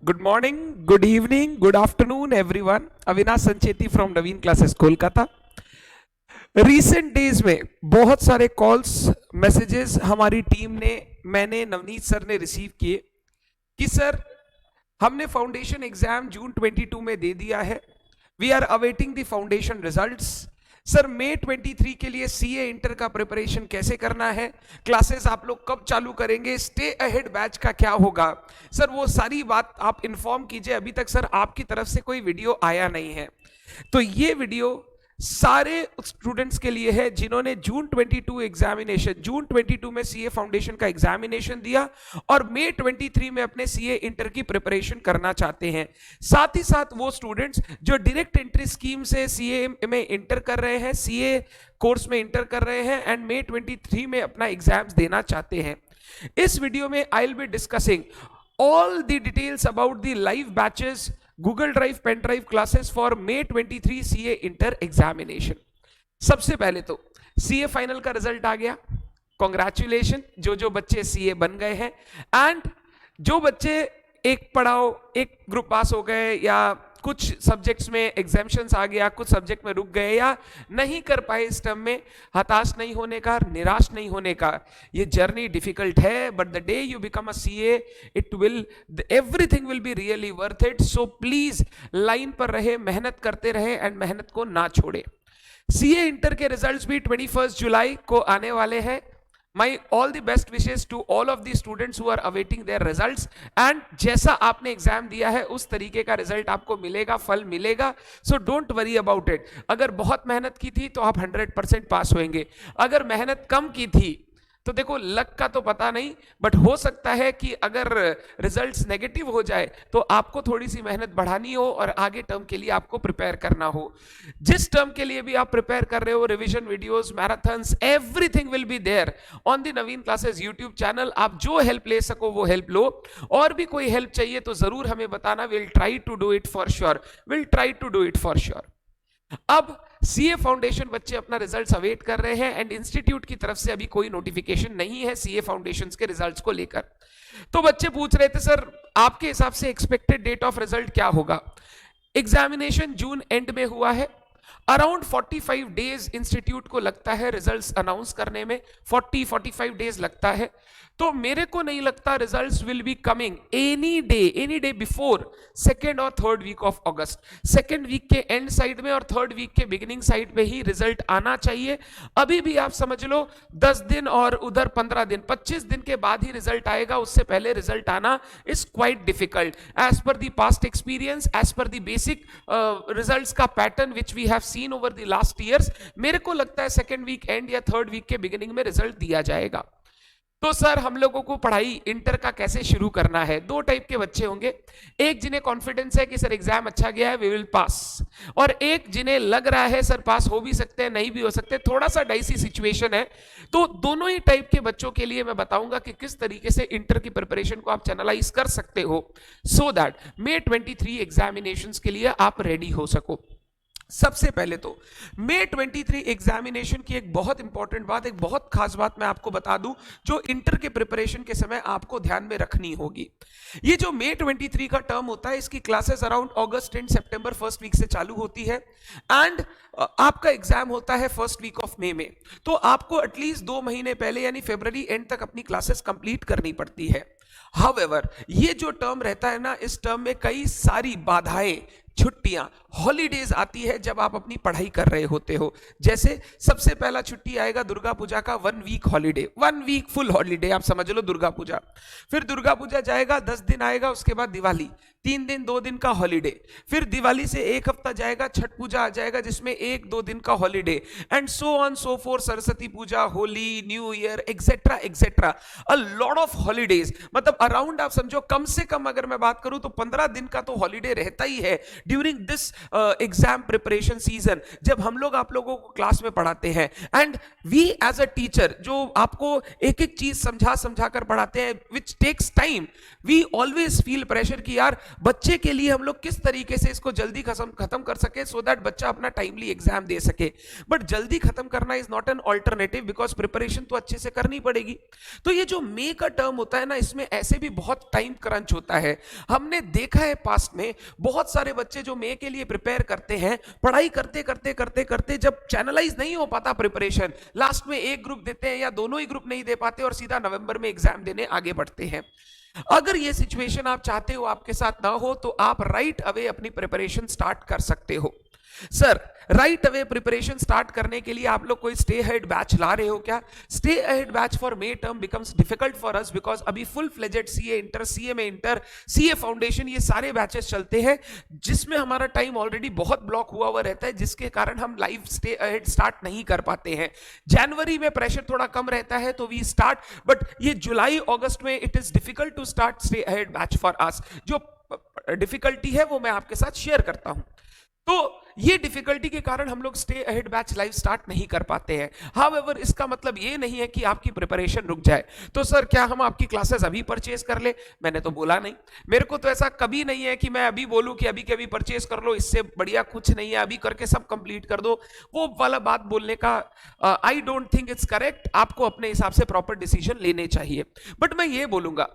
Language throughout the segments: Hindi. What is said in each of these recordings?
Good morning, good evening, good afternoon, everyone. Avinash Sancheti from Naveen classes Kolkata. Recent days में बहुत सारे कॉल्स मैसेजेस हमारी टीम ने, मैंने, नवनीत सर ने रिसीव किए कि सर हमने फाउंडेशन एग्जाम जून 22 में दे दिया है, we are awaiting the foundation results. Sir मई 23 के लिए सीए इंटर का प्रिपरेशन कैसे करना है, क्लासेस आप लोग कब चालू करेंगे, स्टे अहेड बैच का क्या होगा, सर वो सारी बात आप इन्फॉर्म कीजिए। अभी तक सर आपकी तरफ से कोई वीडियो आया नहीं है, तो ये वीडियो सारे स्टूडेंट्स के लिए है जिन्होंने जून 22 में सीए फाउंडेशन का एग्जामिनेशन दिया और मई 23 में अपने सीए इंटर की प्रिपरेशन करना चाहते हैं। साथ ही साथ वो स्टूडेंट्स जो डायरेक्ट एंट्री स्कीम से सीए में इंटर कर रहे हैं, सीए कोर्स में इंटर कर रहे हैं एंड मई 23 में अपना एग्जाम्स देना चाहते हैं। इस वीडियो में I will be discussing all the details about the live batches, Google Drive, pen drive classes for May 23 CA Inter examination। सबसे पहले तो CA फाइनल का रिजल्ट आ गया, कॉन्ग्रेचुलेशन जो बच्चे CA बन गए हैं। एंड जो बच्चे एक पढ़ाओ एक ग्रुप पास हो गए या कुछ सब्जेक्ट्स में एग्जाम्शंस आ गया, कुछ सब्जेक्ट में रुक गए या नहीं कर पाए इस टर्म में, हताश नहीं होने का, निराश नहीं होने का। ये जर्नी डिफिकल्ट है but the day you become a CA it will, everything will be really worth it. So please line पर रहे, मेहनत करते रहे एंड मेहनत को ना छोड़े। सीए इंटर के रिजल्ट्स भी 21 जुलाई को आने वाले हैं। My all the best wishes to all of the students who are awaiting their results and जैसा आपने एग्जाम दिया है उस तरीके का रिजल्ट आपको मिलेगा, फल मिलेगा। So don't worry about it। अगर बहुत मेहनत की थी तो आप 100% पास होंगे, अगर मेहनत कम की थी तो देखो लक का तो पता नहीं, बट हो सकता है कि अगर रिजल्ट्स नेगेटिव हो जाए तो आपको थोड़ी सी मेहनत बढ़ानी हो और आगे टर्म के लिए आपको प्रिपेयर करना हो। जिस टर्म के लिए भी आप प्रिपेयर कर रहे हो, revision videos, marathons, everything will be there on the Naveen classes YouTube channel. आप जो हेल्प ले सको वो हेल्प लो, और भी कोई हेल्प चाहिए तो जरूर हमें बताना, will try to do it for sure, will try to do it for sure. अब सीए फाउंडेशन बच्चे अपना रिजल्ट्स अवेट कर रहे हैं एंड इंस्टीट्यूट की तरफ से अभी कोई नोटिफिकेशन नहीं है सीए फाउंडेशन के रिजल्ट्स को लेकर। तो बच्चे पूछ रहे थे सर आपके हिसाब से एक्सपेक्टेड डेट ऑफ रिजल्ट क्या होगा। एग्जामिनेशन जून एंड में हुआ है, अराउंड 45 डेज इंस्टीट्यूट को लगता है रिजल्ट्स अनाउंस करने में, 45 डेज लगता है। तो मेरे को नहीं लगता results will be coming any day before second और थर्ड वीक ऑफ अगस्त। सेकेंड वीक के एंड साइड में और थर्ड वीक के बिगिनिंग साइड में ही रिजल्ट आना चाहिए। अभी भी आप समझ लो 10 दिन और उधर 15 दिन, 25 दिन के बाद ही रिजल्ट आएगा, उससे पहले रिजल्ट आना is quite difficult as per the past experience, as per the basic results का pattern which we have seen over the last years. मेरे को लगता है सेकेंड वीक एंड या थर्ड वीक के बिगिनिंग में रिजल्ट दिया जाएगा। तो सर हम लोगों को पढ़ाई इंटर का कैसे शुरू करना है, दो टाइप के बच्चे होंगे, एक जिन्हें कॉन्फिडेंस है कि सर एग्जाम अच्छा गया है, वी विल पास, और एक जिन्हें लग रहा है सर पास हो भी सकते हैं नहीं भी हो सकते, थोड़ा सा डाइसी सिचुएशन है। तो दोनों ही टाइप के बच्चों के लिए मैं बताऊंगा कि किस तरीके से इंटर की प्रिपरेशन को आप चैनलाइज कर सकते हो सो दैट मई 23 एग्जामिनेशंस के लिए आप रेडी हो सको। सबसे पहले तो मई 23 एग्जामिनेशन की एक बहुत इंपॉर्टेंट बात, एक बहुत खास बात मैं आपको बता दूं जो इंटर के प्रिपरेशन के समय आपको ध्यान में रखनी होगी। ये जो मई 23 का टर्म होता है इसकी क्लासेस अराउंड अगस्त एंड सितंबर फर्स्ट वीक से चालू होती है एंड आपका एग्जाम होता है फर्स्ट वीक ऑफ मई में। तो आपको एटलीस्ट 2 महीने पहले यानी फरवरी एंड तक अपनी क्लासेस कंप्लीट करनी पड़ती है। हाउएवर ये जो टर्म रहता है ना, इस टर्म में कई सारी बाधाएं, छुट्टियां, हॉलीडेज आती है जब आप अपनी पढ़ाई कर रहे होते हो। जैसे सबसे पहला छुट्टी आएगा दुर्गा पूजा का 1 week holiday, 1 week full holiday आप समझ लो दुर्गा पूजा। फिर दुर्गा पूजा जाएगा 10 दिन आएगा, उसके बाद दिवाली 3 दिन 2 दिन का हॉलीडे। फिर दिवाली से 1 हफ्ता जाएगा, छठ पूजा आ जाएगा जिसमें 1-2 दिन का holiday and so on so forth, Saraswati Puja, Holi, new year etcetera etcetera, a lot of holidays. मतलब अराउंड आप समझो कम से कम अगर मैं बात करूं तो 15 दिन का तो हॉलीडे रहता ही है during this exam preparation season, जब हम लोग आप लोगों को क्लास में पढ़ाते हैं and we as a teacher जो आपको एक एक चीज समझा समझा कर पढ़ाते हैं which takes time, we always feel pressure कि यार बच्चे के लिए हम लोग किस तरीके से इसको जल्दी खत्म कर सके सो दैट बच्चा अपना टाइमली एग्जाम दे सके। बट जल्दी खत्म करना is not an alternative, because preparation तो अच्छे से करनी पड़ेगी। तो ये जो मे का टर्म होता है ना, इसमें ऐसे भी बहुत टाइम क्रंच होता है। हमने देखा है पास्ट में बहुत सारे बच्चे जो मे के लिए प्रिपेयर करते हैं, पढ़ाई करते करते करते करते जब चैनलाइज नहीं हो पाता प्रिपरेशन, लास्ट में एक ग्रुप देते हैं या दोनों ही ग्रुप नहीं दे पाते और सीधा नवंबर में एग्जाम देने आगे बढ़ते हैं। अगर ये सिचुएशन आप चाहते हो आपके साथ ना हो, तो आप राइट अवे अपनी प्रिपरेशन स्टार्ट कर सकते हो। Sir, right away preparation start करने के लिए आप लोग कोई स्टे अहेड बैच ला रहे हो क्या? Stay ahead batch for May term becomes difficult for us because अभी full fledged CA inter, CA में इंटर, सीए फाउंडेशन, ये सारे बैचेस चलते हैं जिसमें हमारा टाइम ऑलरेडी बहुत ब्लॉक हुआ रहता है, जिसके कारण हम लाइव स्टे अहेड स्टार्ट नहीं कर पाते हैं। जनवरी में प्रेशर थोड़ा कम रहता है तो वी स्टार्ट, बट ये जुलाई अगस्त में it is difficult to start stay ahead batch for us. जो डिफिकल्टी है वो मैं आपके साथ शेयर करता हूं। तो ये डिफिकल्टी के कारण हम लोग stay ahead batch live start नहीं कर पाते हैं। हाउएवर, इसका मतलब ये नहीं है कि आपकी प्रिपरेशन रुक जाए। तो सर, क्या हम आपकी क्लासेस अभी परचेज कर ले? मैंने तो बोला नहीं, मेरे को तो ऐसा कभी नहीं है कि मैं अभी बोलूं कि अभी के अभी परचेज कर लो, इससे बढ़िया कुछ नहीं है, अभी करके सब कंप्लीट कर दो। वो वाला बात बोलने का I don't think it's correct. आपको अपने हिसाब से प्रॉपर डिसीजन लेने चाहिए। बट मैं ये बोलूंगा,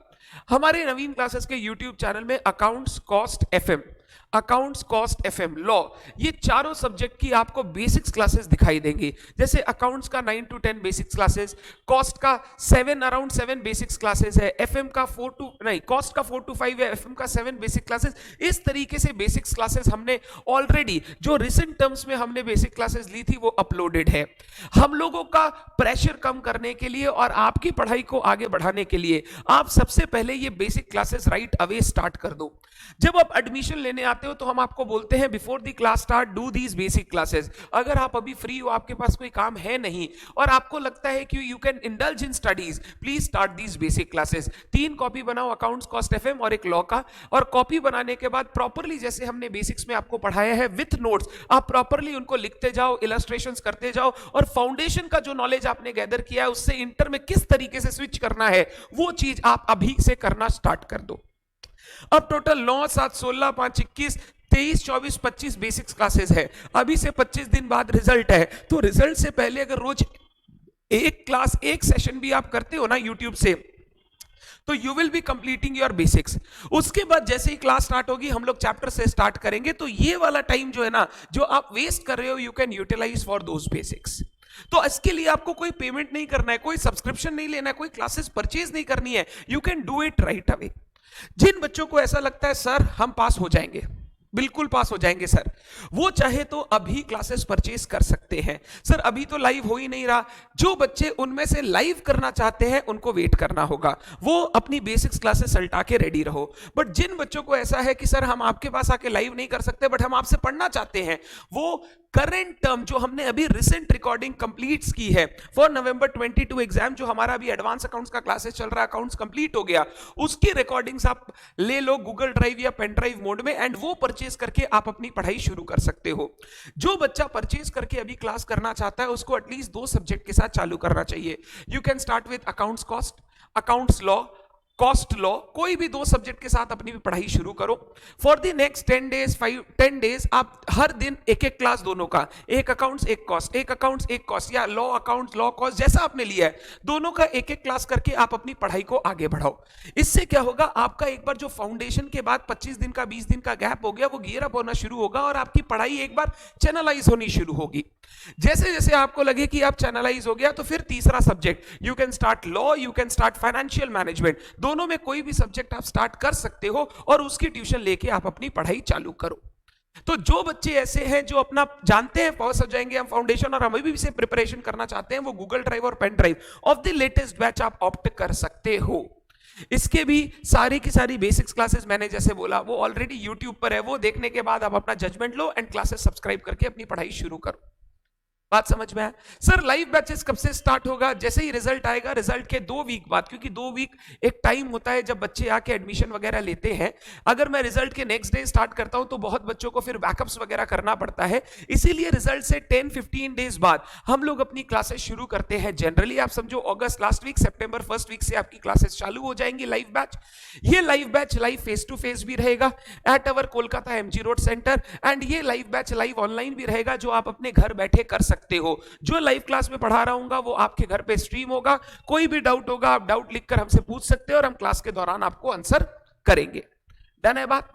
हमारे नवीन क्लासेस के यूट्यूब चैनल में accounts, cost, FM, accounts, cost, FM, law, ये चारों सब्जेक्ट की आपको बेसिक्स क्लासेस दिखाई देंगी। जैसे अकाउंट्स का 9 to 10 बेसिक्स क्लासेस, कॉस्ट का अराउंड 7 बेसिक्स क्लासेस है, एफएम का कॉस्ट का 4 to 5 है, एफएम का 7 बेसिक क्लासेस। इस तरीके से बेसिक्स क्लासेस हमने ऑलरेडी जो रिसेंट टर्म्स में हमने बेसिक क्लासेस ली थी वो अपलोडेड है। हम लोगों का प्रेशर कम करने के लिए और आपकी पढ़ाई को आगे बढ़ाने के लिए आप सबसे पहले ये basic classes right away start कर दो। जब आप एडमिशन लेने आते हो तो हम आपको बोलते हैं before the class start do these basic classes. अगर आप अभी फ्री हो, आपके पास कोई काम है नहीं और आपको लगता है कि you can indulge in studies, please start these basic classes. 3 copy बनाओ, अकाउंट्स, कॉस्ट, एफएम और एक लॉ का, और कॉपी बनाने के बाद प्रॉपरली जैसे हमने बेसिक्स में आपको पढ़ाया है विथ नोट्स, आप प्रॉपरली उनको लिखते जाओ, इलस्ट्रेशंस करते जाओ, और फाउंडेशन का जो नॉलेज आपने गैदर किया है उससे इंटर में किस तरीके से स्विच करना है वो चीज आप अभी से करना स्टार्ट कर दो। अब टोटल 9, 7, 16, 5, 21, 23, 24, 25 बेसिक्स क्लासेस है। अभी से 25 दिन बाद रिजल्ट है, तो रिजल्ट से पहले अगर रोज एक क्लास, एक सेशन भी आप करते हो ना यूट्यूब से, तो you will be completing your basics. उसके बाद जैसे ही क्लास स्टार्ट होगी हम लोग चैप्टर से स्टार्ट करेंगे, तो ये वाला टाइम जो है ना, जो आप वेस्ट कर रहे हो, you can utilise for those basics. तो इसके लिए आपको कोई पेमेंट नहीं करना है, कोई सब्सक्रिप्शन नहीं लेना है, कोई क्लासेस परचेज नहीं करनी है, you can do it right away. जिन बच्चों को ऐसा लगता है सर हम पास हो जाएंगे, बिल्कुल पास हो जाएंगे सर, वो चाहे तो अभी क्लासेस परचेज कर सकते हैं। सर अभी तो लाइव हो ही नहीं रहा, जो बच्चे उनमें से लाइव करना चाहते हैं उनको वेट करना होगा, वो अपनी बेसिक्स क्लासेस सल्टा के रेडी रहो। बट जिन बच्चों को ऐसा है कि सर हम आपके पास आके लाइव नहीं कर सकते बट हम आपसे पढ़ना चाहते हैं, वो करंट टर्म जो हमने अभी रिसेंट रिकॉर्डिंग कंप्लीट्स की है फॉर नवंबर 22 एग्जाम, जो हमारा अभी एडवांस अकाउंट्स का क्लासेस चल रहा है, अकाउंट्स कंप्लीट हो गया, उसकी रिकॉर्डिंग्स आप ले लो गूगल ड्राइव या पेन ड्राइव मोड में, एंड वो परचेज करके आप अपनी पढ़ाई शुरू कर सकते हो। जो बच्चा परचेज करके अभी क्लास करना चाहता है उसको एटलीस्ट 2 सब्जेक्ट के साथ चालू करना चाहिए। You can start with accounts cost, accounts law, cost law, कोई भी 2 सब्जेक्ट के साथ अपनी पढ़ाई शुरू करो। फॉर द नेक्स्ट 10 डेज आप हर दिन एक एक क्लास दोनों का, एक अकाउंट्स एक कॉस्ट, एक अकाउंट्स एक कॉस्ट, या लॉ अकाउंट्स लॉ कॉस्ट, जैसा आपने लिया है दोनों का एक एक क्लास करके आप अपनी पढ़ाई को आगे बढ़ाओ। इससे क्या होगा, आपका एक बार जो फाउंडेशन के बाद 25 दिन का 20 दिन का गैप हो गया वो गियर अप होना शुरू होगा और आपकी पढ़ाई एक बार चैनलाइज होनी शुरू होगी। जैसे जैसे आपको लगे कि आप चैनलाइज हो गया तो फिर तीसरा subject, you can start law, you can start financial management, दोनों में कोई भी सब्जेक्ट आप स्टार्ट कर सकते हो और उसकी ट्यूशन लेके आप अपनी पढ़ाई चालू करो। तो जो बच्चे ऐसे हैं जो अपना जानते हैं पास हो जाएंगे हम फाउंडेशन और हम अभी भी से प्रिपरेशन करना चाहते हैं, वो गूगल ड्राइव और pen drive of the latest batch आप ऑप्ट कर सकते हो। इसके भी सारी की सारी बेसिक्स क्लासेस मैंने जैसे बोला वो ऑलरेडी यूट्यूब पर है, वो देखने के बाद आप अपना जजमेंट लो एंड क्लासेस सब्सक्राइब करके अपनी पढ़ाई शुरू करो। बात समझ में आया? सर लाइव बैचेस कब से स्टार्ट होगा? जैसे ही रिजल्ट आएगा, रिजल्ट के 2 वीक बाद, क्योंकि 2 वीक एक टाइम होता है जब बच्चे आके एडमिशन वगैरह लेते हैं। अगर मैं रिजल्ट के नेक्स्ट डे स्टार्ट करता हूं तो बहुत बच्चों को फिर बैकअप्स वगैरह करना पड़ता है, इसीलिए रिजल्ट से 10-15 डेज बाद हम लोग अपनी क्लासेस शुरू करते हैं। जनरली आप समझो अगस्त लास्ट वीक, सितंबर फर्स्ट वीक से आपकी क्लासेस चालू हो जाएंगी लाइव बैच। ये live batch live face to face भी रहेगा at our Kolkata MG road centre, and ये लाइव बैच लाइव ऑनलाइन भी रहेगा, जो आप अपने घर बैठे कर सकते हो। जो लाइव क्लास में पढ़ा रहा हूंगा वो आपके घर पे स्ट्रीम होगा। कोई भी डाउट होगा आप डाउट लिखकर हमसे पूछ सकते हो और हम क्लास के दौरान आपको आंसर करेंगे। डन है बात?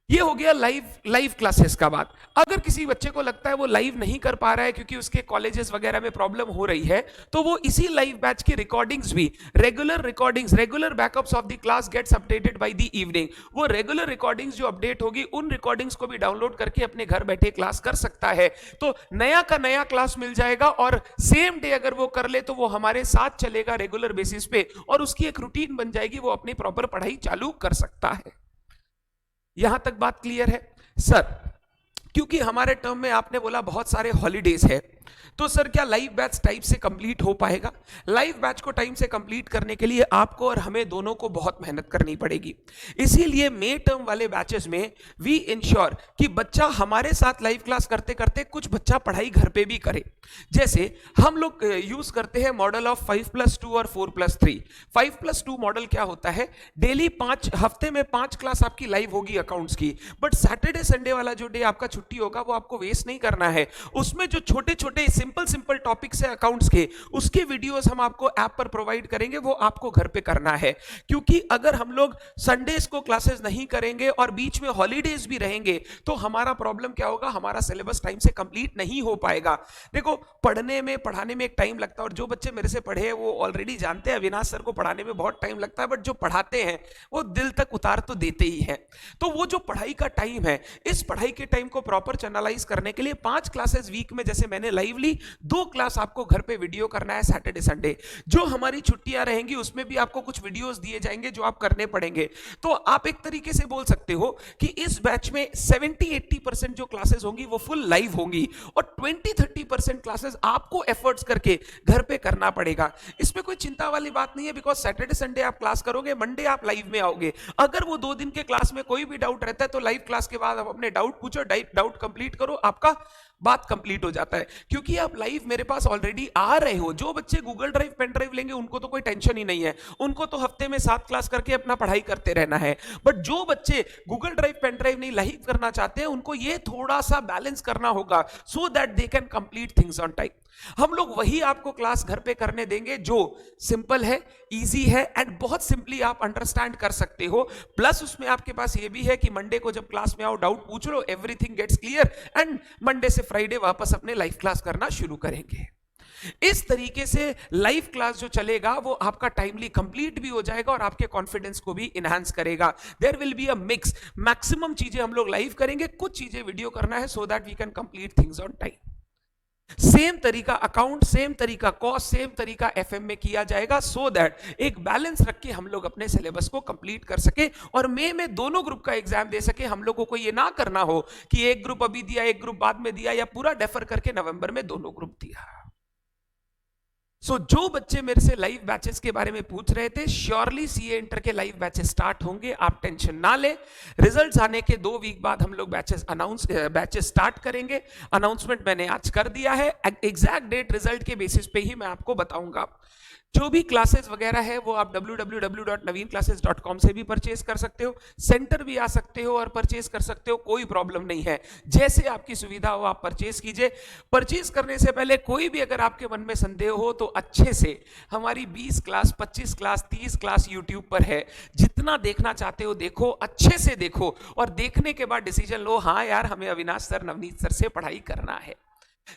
ये हो गया लाइव क्लासेस का बात। अगर किसी बच्चे को लगता है वो लाइव नहीं कर पा रहा है क्योंकि उसके कॉलेजेस वगैरह में प्रॉब्लम हो रही है, तो वो इसी लाइव बैच की रिकॉर्डिंग्स भी, regular backups of the class gets updated by the evening. वो रेगुलर रिकॉर्डिंग्स जो अपडेट होगी, उन रिकॉर्डिंग्स को भी डाउनलोड करके अपने घर बैठे क्लास कर सकता है। तो नया का नया क्लास मिल जाएगा, और सेम डे अगर वो कर ले तो वो हमारे साथ चलेगा रेगुलर बेसिस पे, और उसकी एक रूटीन बन जाएगी, वो अपनी प्रॉपर पढ़ाई चालू कर सकता है। यहां तक बात क्लियर है? सर क्योंकि हमारे टर्म में आपने बोला बहुत सारे हॉलीडेज है, तो सर क्या लाइव बैच टाइम से कंप्लीट हो पाएगा? लाइव बैच को टाइम से कंप्लीट करने के लिए आपको और हमें दोनों को बहुत मेहनत करनी पड़ेगी। इसीलिए मे टर्म वाले बैचेस में वी इंश्योर कि बच्चा हमारे साथ लाइव क्लास करते करते कुछ बच्चा पढ़ाई घर पे भी करे। जैसे हम लोग यूज करते हैं मॉडल ऑफ 5+2 और 4+3। 5+2 मॉडल क्या होता है? डेली 5 हफ्ते में 5 क्लास आपकी लाइव होगी अकाउंट्स की, बट सैटरडे संडे वाला जो डे आपका छुट्टी होगा वो आपको वेस्ट नहीं करना है। उसमें जो छोटे छोटे सिंपल टॉपिक्स है अकाउंट्स के, उसके वीडियोस हम आपको ऐप पर प्रोवाइड करेंगे, वो आपको घर पे करना है। क्योंकि अगर हम लोग संडेज को क्लासेस नहीं करेंगे और बीच में हॉलीडेज भी रहेंगे तो हमारा प्रॉब्लम क्या होगा? हमारा सिलेबस टाइम से कंप्लीट नहीं हो पाएगा। देखो पढ़ने में पढ़ाने में एक टाइम लगता है, और जो बच्चे मेरे से पढ़े हैं वो ऑलरेडी जानते हैं अविनाश सर को पढ़ाने में बहुत टाइम लगता है, बट जो पढ़ाते हैं वो दिल तक उतार तो देते ही हैं। तो वो जो पढ़ाई का टाइम है, इस पढ़ाई के टाइम को प्रॉपर चैनलाइज करने के लिए 5 क्लासेस वीक में जैसे मैंने लाइव ली, 2 क्लास आपको घर पे वीडियो करना है सैटरडे संडे। जो हमारी छुट्टियां रहेंगी उसमें भी आपको कुछ वीडियोस दिए जाएंगे जो आप करने पड़ेंगे। तो आप एक तरीके से बोल सकते हो कि इस बैच में 70-80% जो क्लासेस होंगी वो फुल लाइव होंगी, और 20-30% क्लासेस आपको एफर्ट्स करके घर पे करना पड़ेगा। इसमें कोई चिंता वाली बात नहीं है, बिकॉज सैटरडे संडे आप क्लास करोगे, मंडे आप लाइव में आओगे। अगर वो 2 दिन के क्लास में कोई भी डाउट रहता है तो लाइव क्लास के बाद आप अपने डाउट पूछो, डाउट कंप्लीट करो, आपका बात कंप्लीट हो जाता है। क्योंकि आप लाइव मेरे पास ऑलरेडी आ रहे हो। जो बच्चे गूगल ड्राइव पेन ड्राइव लेंगे उनको तो कोई टेंशन ही नहीं है, उनको तो हफ्ते में 7 क्लास करके अपना पढ़ाई करते रहना है। बट जो बच्चे गूगल ड्राइव पेन ड्राइव नहीं लाइव करना चाहते हैं, उनको ये थोड़ा सा बैलेंस करना होगा, so that they can complete things on time. हम लोग वही आपको क्लास घर पे करने देंगे जो सिंपल है, इजी है, एंड बहुत सिंपली आप अंडरस्टैंड कर सकते हो। प्लस उसमें आपके पास ये भी है कि मंडे को जब क्लास में आओ डाउट पूछ लो, everything gets clear, and Monday से फ्राइडे वापस अपने लाइव क्लास करना शुरू करेंगे। इस तरीके से लाइव क्लास जो चलेगा वो आपका टाइमली कंप्लीट भी हो जाएगा और आपके कॉन्फिडेंस को भी इनहांस करेगा। There will be a mix, maximum चीजें हम लोग लाइव करेंगे, कुछ चीजें वीडियो करना है, so that we can complete things on time. Same तरीका अकाउंट, सेम तरीका कॉस्ट, सेम तरीका एफएम में किया जाएगा, सो दैट एक बैलेंस रख के हम लोग अपने सिलेबस को कंप्लीट कर सके और मई में दोनों ग्रुप का एग्जाम दे सके। हम लोगों को ये ना करना हो कि एक ग्रुप अभी दिया, एक ग्रुप बाद में दिया, या पूरा डेफर करके नवंबर में दोनों ग्रुप दिया। जो बच्चे मेरे से लाइव बैचेस के बारे में पूछ रहे थे, श्योरली सीए इंटर के लाइव बैचेस स्टार्ट होंगे, आप टेंशन ना ले। रिजल्ट्स आने के 2 वीक बाद हम लोग बैचेस स्टार्ट करेंगे। अनाउंसमेंट मैंने आज कर दिया है, एग्जैक्ट डेट रिजल्ट के बेसिस पे ही मैं आपको बताऊंगा। जो भी क्लासेस वगैरह है वो आप www.naveenclasses.com से भी परचेज कर सकते हो, सेंटर भी आ सकते हो और परचेज कर सकते हो, कोई प्रॉब्लम नहीं है। जैसे आपकी सुविधा हो आप परचेज कीजिए। परचेज करने से पहले कोई भी अगर आपके मन में संदेह हो तो अच्छे से हमारी 20 क्लास, 25 क्लास, 30 क्लास यूट्यूब पर है, जितना देखना चाहते हो देखो, अच्छे से देखो, और देखने के बाद डिसीजन लो, हाँ यार हमें अविनाश सर, नवनीत सर से पढ़ाई करना है।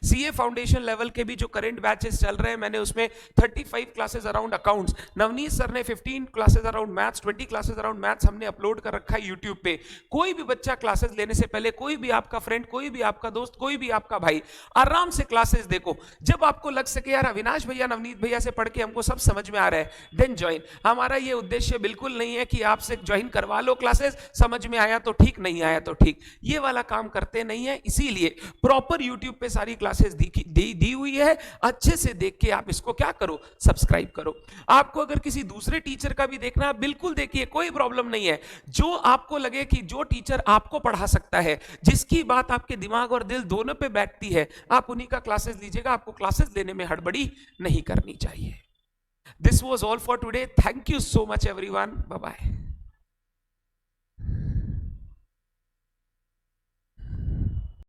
सीए फाउंडेशन लेवल के भी जो करंट बैचेस चल रहे हैं, मैंने उसमें 35 classes around accounts, Navneet sir ने 15 classes around maths, 20 classes around maths हमने अपलोड कर रखा है यूट्यूब पे। कोई भी बच्चा क्लासेस लेने से पहले, कोई भी आपका फ्रेंड, कोई भी आपका दोस्त, कोई भी आपका भाई, आराम से क्लासेस देखो। जब आपको लग सके यार अविनाश भैया, नवनीत भैया से पढ़ के हमको सब समझ में आ रहा है, देन ज्वाइन। हमारा ये उद्देश्य बिल्कुल नहीं है कि आपसे ज्वाइन करवा लो क्लासेस, समझ में आया तो ठीक, नहीं आया तो ठीक, ये वाला काम करते नहीं है। इसीलिए प्रॉपर यूट्यूब पे सारी सारी क्लासेस दी हुई है, अच्छे से देख के आप इसको क्या करो, सब्सक्राइब करो। आपको अगर किसी दूसरे टीचर का भी देखना है, बिल्कुल देखिए, कोई प्रॉब्लम नहीं है। जो आपको लगे कि जो टीचर आपको पढ़ा सकता है, जिसकी बात आपके दिमाग और दिल दोनों पे बैठती है, आप उन्हीं का क्लासेस लीजिएगा। आपको क्लासेस लेने में हड़बड़ी नहीं करनी चाहिए। This was all for today. Thank you so much everyone. Bye bye.